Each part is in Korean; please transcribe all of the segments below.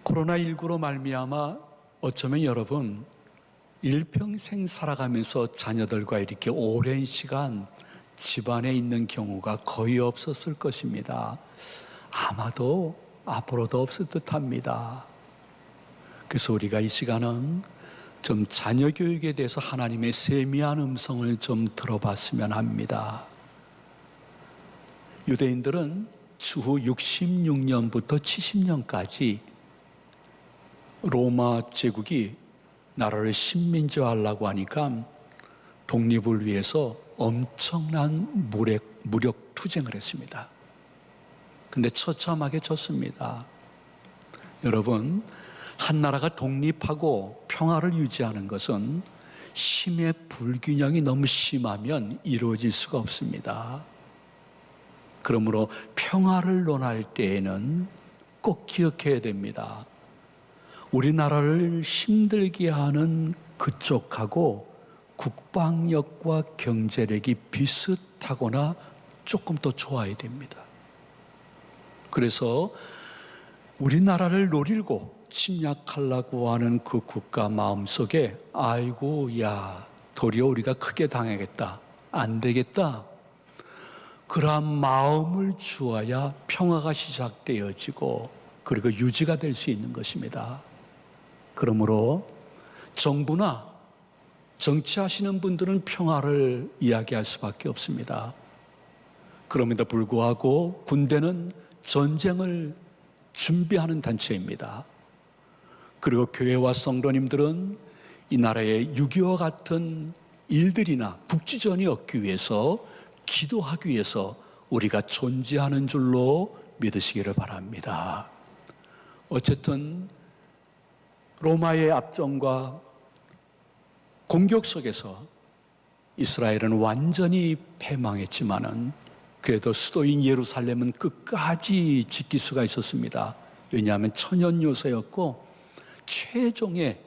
코로나19로 말미암아 어쩌면 여러분 일평생 살아가면서 자녀들과 이렇게 오랜 시간 집안에 있는 경우가 거의 없었을 것입니다. 아마도 앞으로도 없을 듯합니다. 그래서 우리가 이 시간은 좀 자녀 교육에 대해서 하나님의 세미한 음성을 좀 들어봤으면 합니다. 유대인들은 주후 66년부터 70년까지 로마 제국이 나라를 식민지화하려고 하니까 독립을 위해서 엄청난 무력 투쟁을 했습니다. 근데 처참하게 졌습니다. 여러분, 한 나라가 독립하고 평화를 유지하는 것은 힘의 불균형이 너무 심하면 이루어질 수가 없습니다. 그러므로 평화를 논할 때에는 꼭 기억해야 됩니다. 우리나라를 힘들게 하는 그쪽하고 국방력과 경제력이 비슷하거나 조금 더 좋아야 됩니다. 그래서 우리나라를 노리고 침략하려고 하는 그 국가 마음속에 아이고 야 도리어 우리가 크게 당하겠다, 안 되겠다, 그러한 마음을 주어야 평화가 시작되어지고 그리고 유지가 될 수 있는 것입니다. 그러므로 정부나 정치하시는 분들은 평화를 이야기할 수밖에 없습니다. 그럼에도 불구하고 군대는 전쟁을 준비하는 단체입니다. 그리고 교회와 성도님들은 이 나라의 6.25와 같은 일들이나 국지전이 없기 위해서 기도하기 위해서 우리가 존재하는 줄로 믿으시기를 바랍니다. 어쨌든 로마의 압정과 공격 속에서 이스라엘은 완전히 패망했지만은 그래도 수도인 예루살렘은 끝까지 지킬 수가 있었습니다. 왜냐하면 천연 요새였고 최종의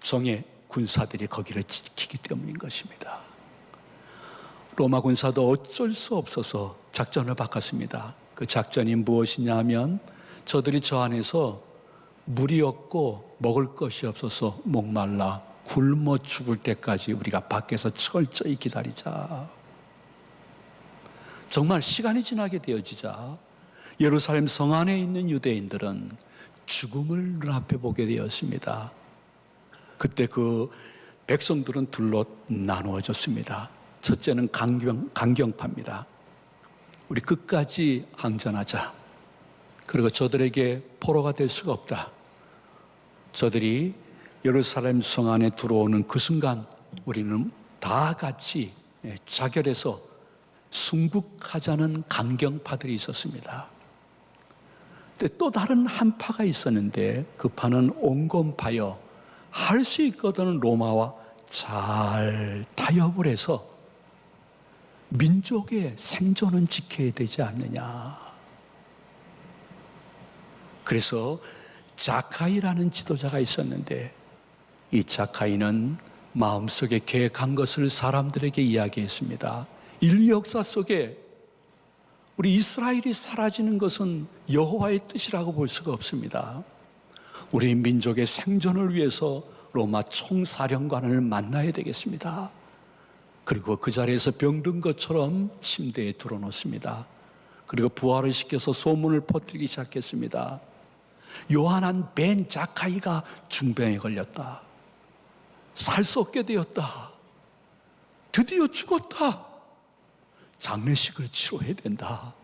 정예 군사들이 거기를 지키기 때문인 것입니다. 로마 군사도 어쩔 수 없어서 작전을 바꿨습니다. 그 작전이 무엇이냐 하면 저들이 저 안에서 물이 없고 먹을 것이 없어서 목말라 굶어 죽을 때까지 우리가 밖에서 철저히 기다리자. 정말 시간이 지나게 되어지자 예루살렘 성 안에 있는 유대인들은 죽음을 눈앞에 보게 되었습니다. 그때 그 백성들은 둘로 나누어졌습니다. 첫째는 강경파입니다. 우리 끝까지 항전하자. 그리고 저들에게 포로가 될 수가 없다. 저들이 예루살렘 성 안에 들어오는 그 순간 우리는 다 같이 자결해서 순국하자는 강경파들이 있었습니다. 근데 또 다른 한 파가 있었는데 그 파는 온건파여 할 수 있거든 로마와 잘 타협을 해서 민족의 생존은 지켜야 되지 않느냐. 그래서 자카이라는 지도자가 있었는데 이 자카이는 마음속에 계획한 것을 사람들에게 이야기했습니다. 인류 역사 속에 우리 이스라엘이 사라지는 것은 여호와의 뜻이라고 볼 수가 없습니다. 우리 민족의 생존을 위해서 로마 총사령관을 만나야 되겠습니다. 그리고 그 자리에서 병든 것처럼 침대에 들어놓습니다. 그리고 부활을 시켜서 소문을 퍼뜨리기 시작했습니다. 요한한 벤 자카이가 중병에 걸렸다. 살 수 없게 되었다. 드디어 죽었다. 장례식을 치러야 된다.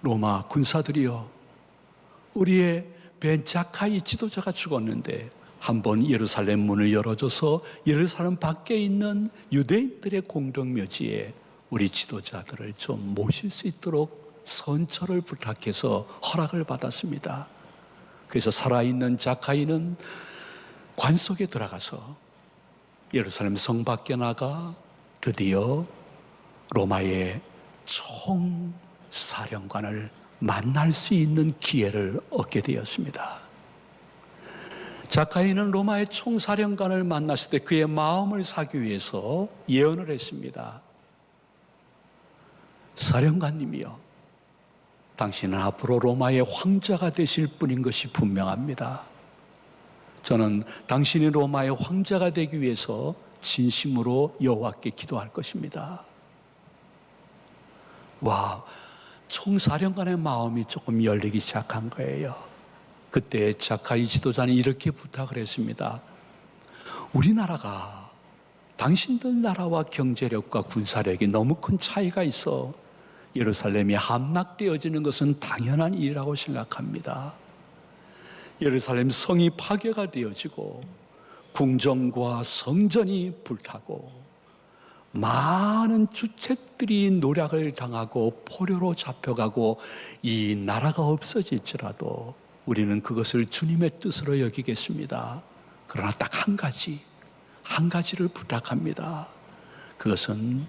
로마 군사들이여, 우리의 벤 자카이 지도자가 죽었는데 한번 예루살렘 문을 열어줘서 예루살렘 밖에 있는 유대인들의 공동묘지에 우리 지도자들을 좀 모실 수 있도록 선처를 부탁해서 허락을 받았습니다. 그래서 살아있는 자카이는 관 속에 들어가서 예루살렘 성 밖에 나가 드디어 로마의 총사령관을 만날 수 있는 기회를 얻게 되었습니다. 자카이는 로마의 총사령관을 만났을 때 그의 마음을 사기 위해서 예언을 했습니다. 사령관님이여, 당신은 앞으로 로마의 황제가 되실 분인 것이 분명합니다. 저는 당신이 로마의 황제가 되기 위해서 진심으로 여호와께 기도할 것입니다. 와, 총사령관의 마음이 조금 열리기 시작한 거예요. 그때 자카이 지도자는 이렇게 부탁을 했습니다. 우리나라가 당신들 나라와 경제력과 군사력이 너무 큰 차이가 있어 예루살렘이 함락되어지는 것은 당연한 일이라고 생각합니다. 예루살렘 성이 파괴가 되어지고 궁전과 성전이 불타고 많은 주책들이 노략을 당하고 포로로 잡혀가고 이 나라가 없어질지라도 우리는 그것을 주님의 뜻으로 여기겠습니다. 그러나 딱 한 가지를 부탁합니다. 그것은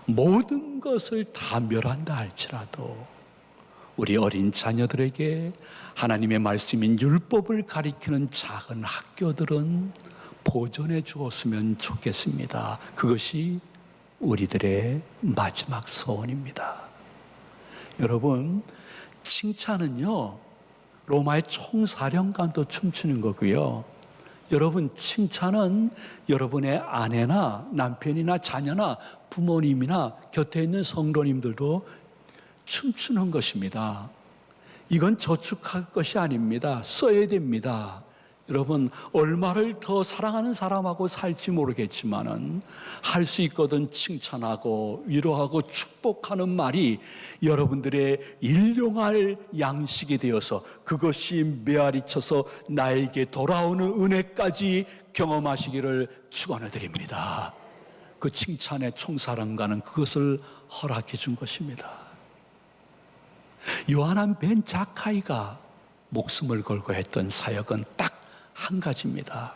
모든 것을 다 멸한다 할지라도 우리 어린 자녀들에게 하나님의 말씀인 율법을 가리키는 작은 학교들은 보존해 주었으면 좋겠습니다. 그것이 우리들의 마지막 소원입니다. 여러분, 칭찬은요, 로마의 총사령관도 춤추는 거고요. 여러분, 칭찬은 여러분의 아내나 남편이나 자녀나 부모님이나 곁에 있는 성도님들도 춤추는 것입니다. 이건 저축할 것이 아닙니다. 써야 됩니다. 여러분, 얼마를 더 사랑하는 사람하고 살지 모르겠지만은 할 수 있거든 칭찬하고 위로하고 축복하는 말이 여러분들의 일용할 양식이 되어서 그것이 메아리쳐서 나에게 돌아오는 은혜까지 경험하시기를 축원해 드립니다. 그 칭찬의 총사령관은 그것을 허락해 준 것입니다. 요한한 벤 자카이가 목숨을 걸고 했던 사역은 딱 한 가지입니다.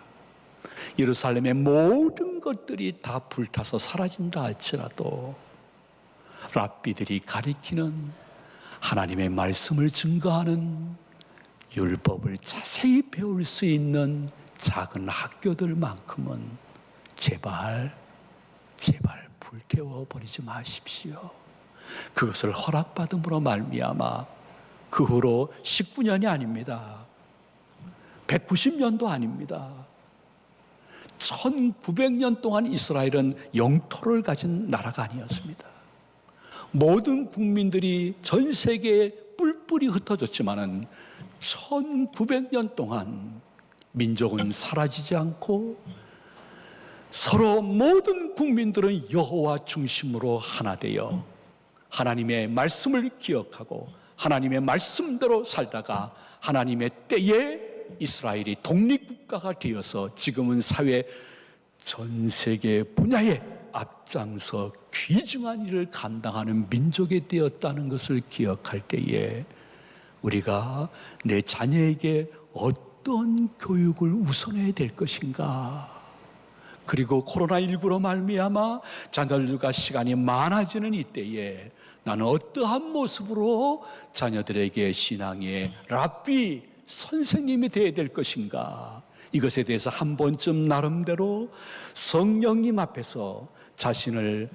예루살렘의 모든 것들이 다 불타서 사라진다 할지라도 랍비들이 가리키는 하나님의 말씀을 증거하는 율법을 자세히 배울 수 있는 작은 학교들만큼은 제발 불태워 버리지 마십시오. 그것을 허락받음으로 말미암아 그 후로 19년이 아닙니다. 190년도 아닙니다. 1900년 동안 이스라엘은 영토를 가진 나라가 아니었습니다. 모든 국민들이 전 세계에 뿔뿔이 흩어졌지만은 1900년 동안 민족은 사라지지 않고 서로 모든 국민들은 여호와 중심으로 하나 되어 하나님의 말씀을 기억하고 하나님의 말씀대로 살다가 하나님의 때에 이스라엘이 독립국가가 되어서 지금은 사회 전 세계 분야에 앞장서 귀중한 일을 감당하는 민족이 되었다는 것을 기억할 때에 우리가 내 자녀에게 어떤 교육을 우선해야 될 것인가? 그리고 코로나19로 말미암아 자녀들과 시간이 많아지는 이때에 나는 어떠한 모습으로 자녀들에게 신앙의 랍비 선생님이 되어야 될 것인가? 이것에 대해서 한 번쯤 나름대로 성령님 앞에서 자신을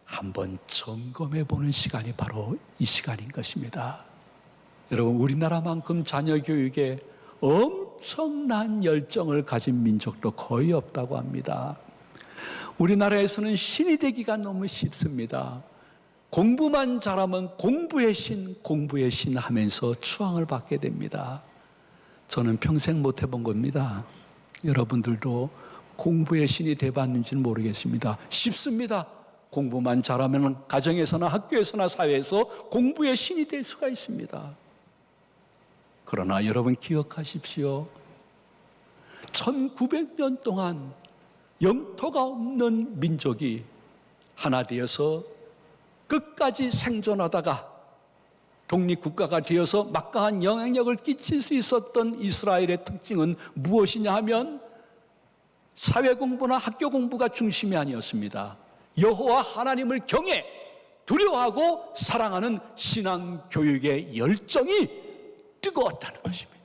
한번 점검해 보는 시간이 바로 이 시간인 것입니다. 여러분, 우리나라만큼 자녀 교육에 엄청난 열정을 가진 민족도 거의 없다고 합니다. 우리나라에서는 신이 되기가 너무 쉽습니다. 공부만 잘하면 공부의 신 하면서 추앙을 받게 됩니다. 저는 평생 못 해본 겁니다. 여러분들도 공부의 신이 돼봤는지는 모르겠습니다. 쉽습니다. 공부만 잘하면 가정에서나 학교에서나 사회에서 공부의 신이 될 수가 있습니다. 그러나 여러분 기억하십시오. 1900년 동안 영토가 없는 민족이 하나 되어서 끝까지 생존하다가 독립국가가 되어서 막강한 영향력을 끼칠 수 있었던 이스라엘의 특징은 무엇이냐 하면 사회공부나 학교공부가 중심이 아니었습니다. 여호와 하나님을 경외, 두려워하고 사랑하는 신앙교육의 열정이 뜨거웠다는 것입니다.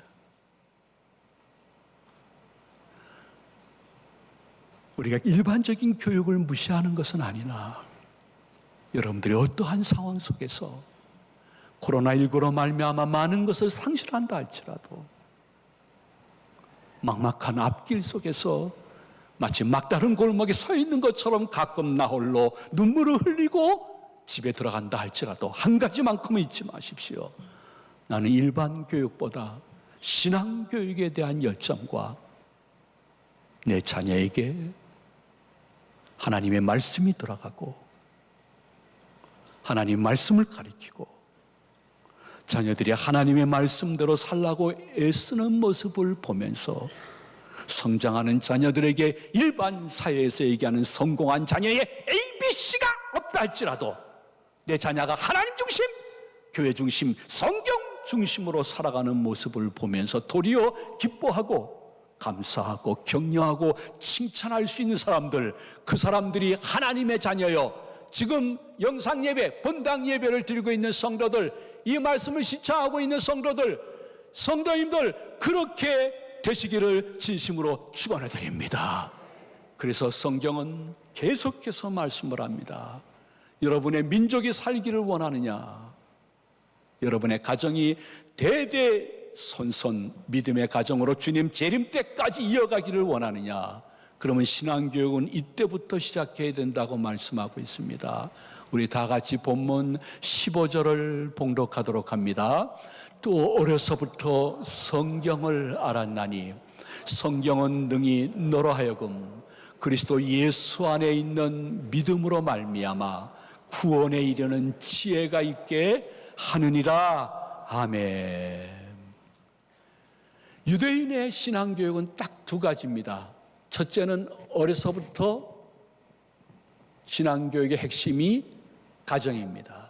우리가 일반적인 교육을 무시하는 것은 아니나 여러분들이 어떠한 상황 속에서 코로나19로 말미암아 많은 것을 상실한다 할지라도 막막한 앞길 속에서 마치 막다른 골목에 서 있는 것처럼 가끔 나 홀로 눈물을 흘리고 집에 들어간다 할지라도 한 가지만큼은 잊지 마십시오. 나는 일반 교육보다 신앙 교육에 대한 열정과 내 자녀에게 하나님의 말씀이 들어가고 하나님 말씀을 가리키고 자녀들이 하나님의 말씀대로 살라고 애쓰는 모습을 보면서 성장하는 자녀들에게 일반 사회에서 얘기하는 성공한 자녀의 ABC가 없다 할지라도 내 자녀가 하나님 중심, 교회 중심, 성경 중심으로 살아가는 모습을 보면서 도리어 기뻐하고 감사하고 격려하고 칭찬할 수 있는 사람들, 그 사람들이 하나님의 자녀요. 지금 영상 예배, 본당 예배를 드리고 있는 성도들, 이 말씀을 시청하고 있는 성도들, 성도님들 그렇게 되시기를 진심으로 축원해 드립니다. 그래서 성경은 계속해서 말씀을 합니다. 여러분의 민족이 살기를 원하느냐? 여러분의 가정이 대대손손 믿음의 가정으로 주님 재림 때까지 이어가기를 원하느냐? 그러면 신앙교육은 이때부터 시작해야 된다고 말씀하고 있습니다. 우리 다 같이 본문 15절을 봉독하도록 합니다. 또 어려서부터 성경을 알았나니 성경은 능히 너로 하여금 그리스도 예수 안에 있는 믿음으로 말미암아 구원에 이르는 지혜가 있게 하느니라. 아멘. 유대인의 신앙교육은 딱 두 가지입니다. 첫째는 어려서부터 신앙교육의 핵심이 가정입니다.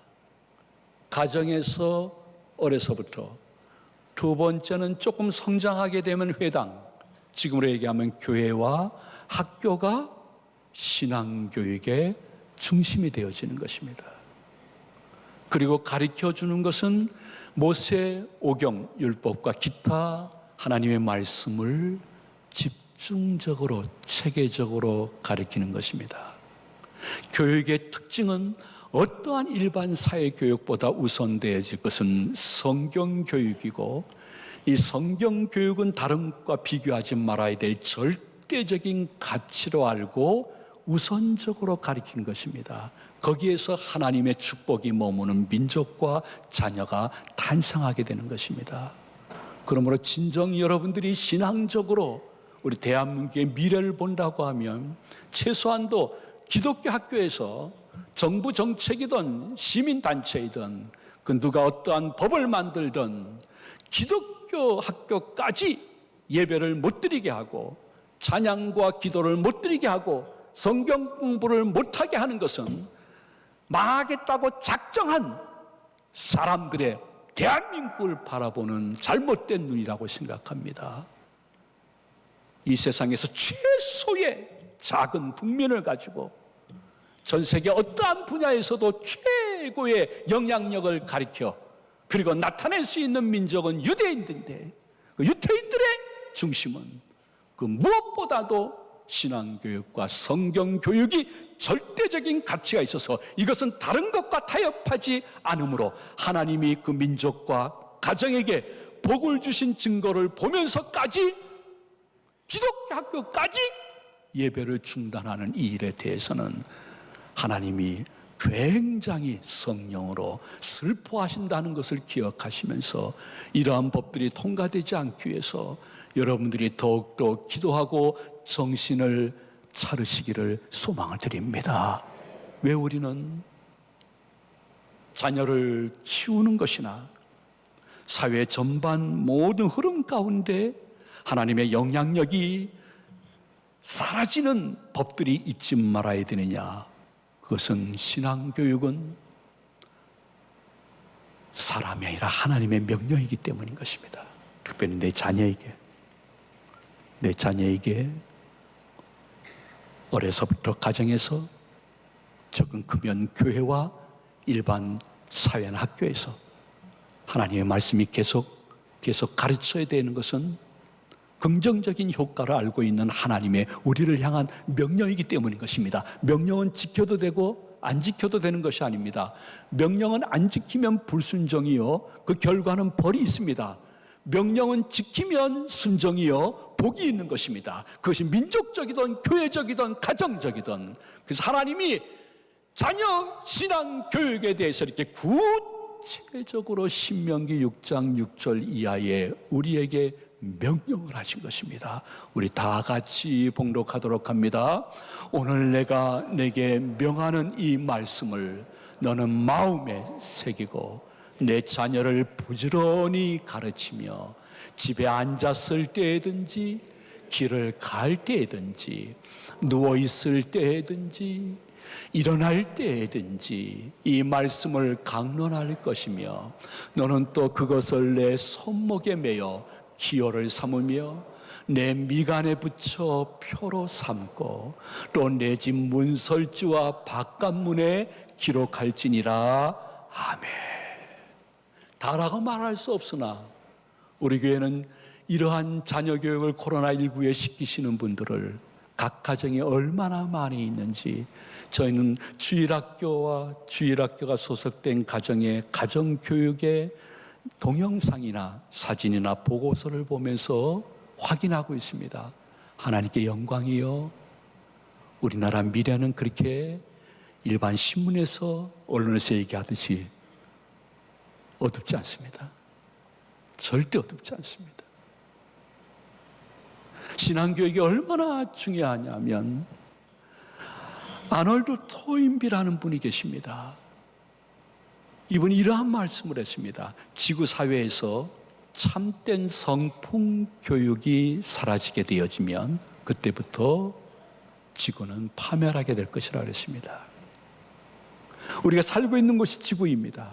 가정에서 어려서부터. 두 번째는 조금 성장하게 되면 회당, 지금으로 얘기하면 교회와 학교가 신앙교육의 중심이 되어지는 것입니다. 그리고 가르쳐주는 것은 모세 오경, 율법과 기타 하나님의 말씀을 집중적으로 체계적으로 가르치는 것입니다. 교육의 특징은 어떠한 일반 사회교육보다 우선되어질 것은 성경교육이고, 이 성경교육은 다른 것과 비교하지 말아야 될 절대적인 가치로 알고 우선적으로 가르치는 것입니다. 거기에서 하나님의 축복이 머무는 민족과 자녀가 탄생하게 되는 것입니다. 그러므로 진정 여러분들이 신앙적으로 우리 대한민국의 미래를 본다고 하면 최소한도 기독교 학교에서 정부 정책이든 시민단체이든 그 누가 어떠한 법을 만들든 기독교 학교까지 예배를 못 드리게 하고 찬양과 기도를 못 드리게 하고 성경 공부를 못하게 하는 것은 망하겠다고 작정한 사람들의 대한민국을 바라보는 잘못된 눈이라고 생각합니다. 이 세상에서 최소의 작은 국민을 가지고 전 세계 어떠한 분야에서도 최고의 영향력을 가리켜 그리고 나타낼 수 있는 민족은 유대인들인데, 그 유대인들의 중심은 그 무엇보다도 신앙교육과 성경교육이 절대적인 가치가 있어서 이것은 다른 것과 타협하지 않으므로 하나님이 그 민족과 가정에게 복을 주신 증거를 보면서까지 기독교 학교까지 예배를 중단하는 이 일에 대해서는 하나님이 굉장히 성령으로 슬퍼하신다는 것을 기억하시면서 이러한 법들이 통과되지 않기 위해서 여러분들이 더욱더 기도하고 정신을 차리시기를 소망을 드립니다. 왜 우리는 자녀를 키우는 것이나 사회 전반 모든 흐름 가운데 하나님의 영향력이 사라지는 법들이 있지 말아야 되느냐? 그것은 신앙교육은 사람이 아니라 하나님의 명령이기 때문인 것입니다. 특별히 내 자녀에게 어려서부터 가정에서 적은 크면 교회와 일반 사회나 학교에서 하나님의 말씀이 계속 가르쳐야 되는 것은 긍정적인 효과를 알고 있는 하나님의 우리를 향한 명령이기 때문인 것입니다. 명령은 지켜도 되고 안 지켜도 되는 것이 아닙니다. 명령은 안 지키면 불순종이요, 그 결과는 벌이 있습니다. 명령은 지키면 순종이요, 복이 있는 것입니다. 그것이 민족적이든 교회적이든 가정적이든. 그래서 하나님이 자녀 신앙 교육에 대해서 이렇게 구체적으로 신명기 6장 6절 이하에 우리에게 명령을 하신 것입니다. 우리 다 같이 봉독하도록 합니다. 오늘 내가 내게 명하는 이 말씀을 너는 마음에 새기고 내 자녀를 부지런히 가르치며 집에 앉았을 때든지 길을 갈 때든지 누워 있을 때든지 일어날 때든지 이 말씀을 강론할 것이며 너는 또 그것을 내 손목에 매어 기호를 삼으며 내 미간에 붙여 표로 삼고 또 내 집 문설주와 바깥문에 기록할지니라. 아멘. 다라고 말할 수 없으나 우리 교회는 이러한 자녀 교육을 코로나19에 시키시는 분들을 각 가정에 얼마나 많이 있는지 저희는 주일학교와 주일학교가 소속된 가정의 가정교육의 동영상이나 사진이나 보고서를 보면서 확인하고 있습니다. 하나님께 영광이요, 우리나라 미래는 그렇게 일반 신문에서 언론에서 얘기하듯이 어둡지 않습니다. 절대 어둡지 않습니다. 신앙교육이 얼마나 중요하냐면 아놀드 토인비라는 분이 계십니다. 이분이 이러한 말씀을 했습니다. 지구사회에서 참된 성품 교육이 사라지게 되어지면 그때부터 지구는 파멸하게 될 것이라고 했습니다. 우리가 살고 있는 곳이 지구입니다.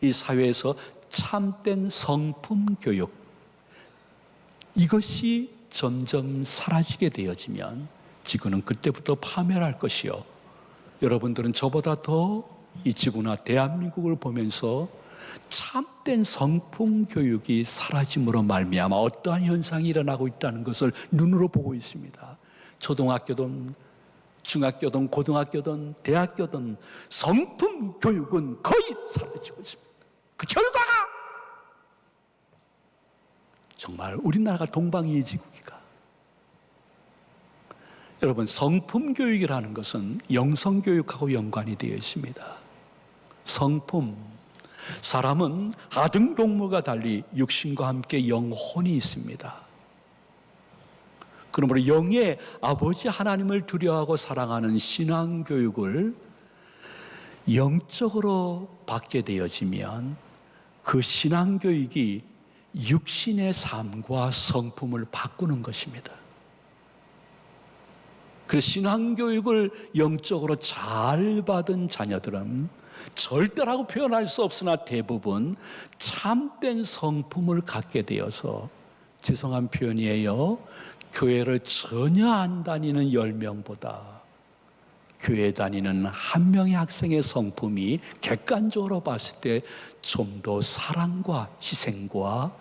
이 사회에서 참된 성품 교육, 이것이 점점 사라지게 되어지면 지구는 그때부터 파멸할 것이요, 여러분들은 저보다 더 이 지구나 대한민국을 보면서 참된 성품 교육이 사라짐으로 말미암아 어떠한 현상이 일어나고 있다는 것을 눈으로 보고 있습니다. 초등학교든 중학교든 고등학교든 대학교든 성품 교육은 거의 사라지고 있습니다. 그 결과가 정말 우리나라가 동방예지국이가. 여러분, 성품 교육이라는 것은 영성 교육하고 연관이 되어 있습니다. 성품, 사람은 아등동물과 달리 육신과 함께 영혼이 있습니다. 그러므로 영의 아버지 하나님을 두려워하고 사랑하는 신앙교육을 영적으로 받게 되어지면 그 신앙교육이 육신의 삶과 성품을 바꾸는 것입니다. 그래서 신앙교육을 영적으로 잘 받은 자녀들은 절대라고 표현할 수 없으나 대부분 참된 성품을 갖게 되어서, 죄송한 표현이에요, 교회를 전혀 안 다니는 10명보다 교회 다니는 한 명의 학생의 성품이 객관적으로 봤을 때 좀 더 사랑과 희생과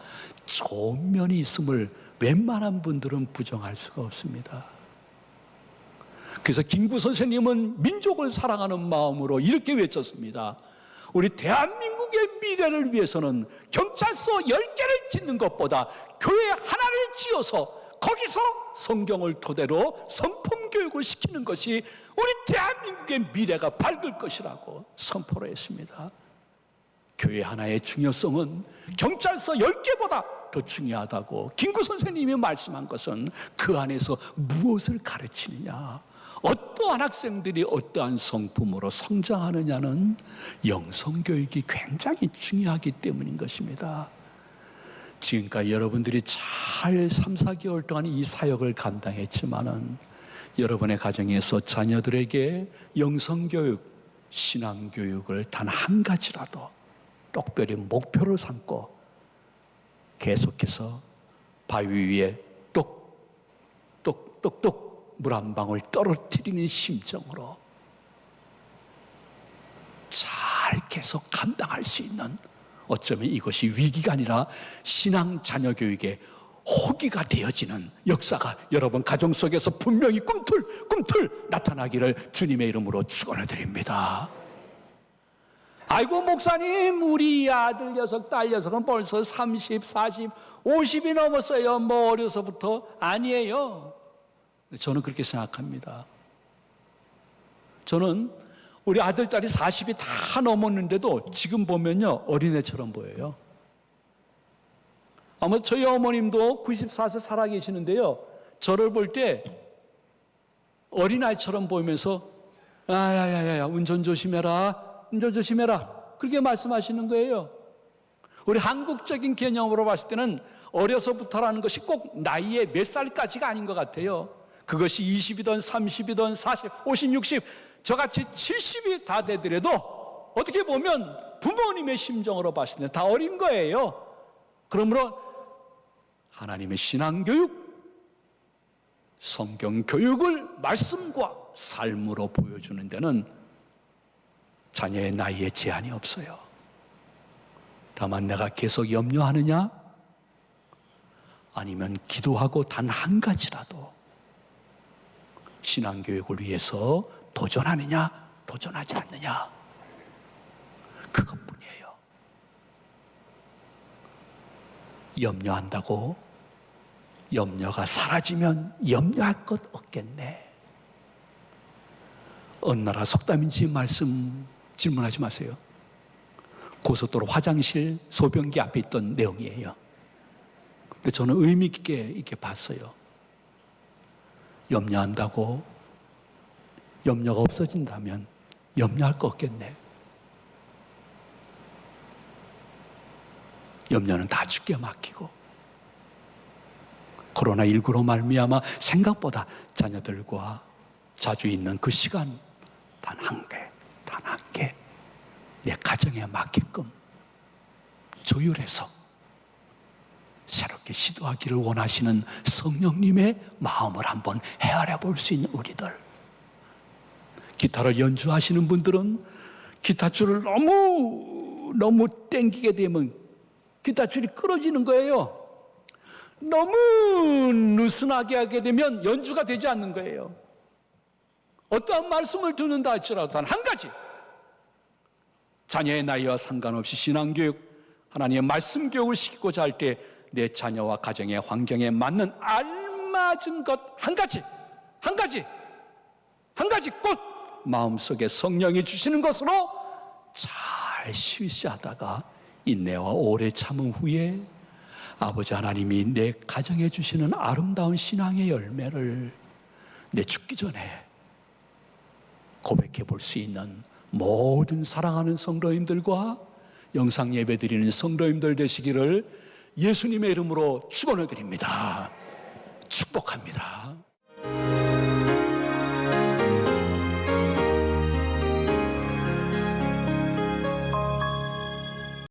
좋은 면이 있음을 웬만한 분들은 부정할 수가 없습니다. 그래서 김구 선생님은 민족을 사랑하는 마음으로 이렇게 외쳤습니다. 우리 대한민국의 미래를 위해서는 경찰서 10개를 짓는 것보다 교회 하나를 지어서 거기서 성경을 토대로 성품 교육을 시키는 것이 우리 대한민국의 미래가 밝을 것이라고 선포를 했습니다. 교회 하나의 중요성은 경찰서 10개보다 더 중요하다고 김구 선생님이 말씀한 것은 그 안에서 무엇을 가르치느냐, 어떠한 학생들이 어떠한 성품으로 성장하느냐는 영성교육이 굉장히 중요하기 때문인 것입니다. 지금까지 여러분들이 잘 3, 4개월 동안 이 사역을 감당했지만은 여러분의 가정에서 자녀들에게 영성교육, 신앙교육을 단 한 가지라도 특별히 목표를 삼고 계속해서 바위 위에 똑똑똑똑 물 한 방울 떨어뜨리는 심정으로 잘 계속 감당할 수 있는, 어쩌면 이것이 위기가 아니라 신앙 자녀 교육의 호기가 되어지는 역사가 여러분 가정 속에서 분명히 꿈틀꿈틀 나타나기를 주님의 이름으로 축원을 드립니다. 아이고 목사님, 우리 아들 녀석 딸 녀석은 벌써 30, 40, 50이 넘었어요. 뭐 어려서부터. 아니에요. 저는 그렇게 생각합니다. 저는 우리 아들 딸이 40이 다 넘었는데도 지금 보면요 어린애처럼 보여요. 아마 저희 어머님도 94세 살아계시는데요, 저를 볼 때 어린아이처럼 보이면서 야야야야 운전 조심해라, 운전 조심해라, 그렇게 말씀하시는 거예요. 우리 한국적인 개념으로 봤을 때는 어려서부터라는 것이 꼭 나이의 몇 살까지가 아닌 것 같아요. 그것이 20이든 30이든 40, 50, 60, 저같이 70이 다 되더라도 어떻게 보면 부모님의 심정으로 봤을 때 다 어린 거예요. 그러므로 하나님의 신앙교육, 성경교육을 말씀과 삶으로 보여주는 데는 자녀의 나이에 제한이 없어요. 다만 내가 계속 염려하느냐, 아니면 기도하고 단 한 가지라도 신앙교육을 위해서 도전하느냐, 도전하지 않느냐, 그것뿐이에요. 염려한다고 염려가 사라지면 염려할 것 없겠네. 어느 나라 속담인지 질문하지 마세요. 고속도로 화장실 소변기 앞에 있던 내용이에요. 근데 저는 의미 있게 이렇게 봤어요. 염려한다고 염려가 없어진다면 염려할 거 없겠네. 염려는 다 주께 맡기고, 코로나19로 말미암아 생각보다 자녀들과 자주 있는 그 시간 단 한 개 내 가정에 맞게끔 조율해서 새롭게 시도하기를 원하시는 성령님의 마음을 한번 헤아려 볼 수 있는 우리들, 기타를 연주하시는 분들은 기타줄을 너무 땡기게 되면 기타줄이 끊어지는 거예요. 너무 느슨하게 하게 되면 연주가 되지 않는 거예요. 어떠한 말씀을 듣는다 할지라도 단 한 가지, 자녀의 나이와 상관없이 신앙교육, 하나님의 말씀 교육을 시키고자 할 때 내 자녀와 가정의 환경에 맞는 알맞은 것 한 가지 꼭 마음속에 성령이 주시는 것으로 잘 실시하다가 인내와 오래 참음 후에 아버지 하나님이 내 가정에 주시는 아름다운 신앙의 열매를 내 죽기 전에 고백해 볼 수 있는 모든 사랑하는 성도님들과 영상 예배 드리는 성도님들 되시기를 예수님의 이름으로 축원을 드립니다. 축복합니다.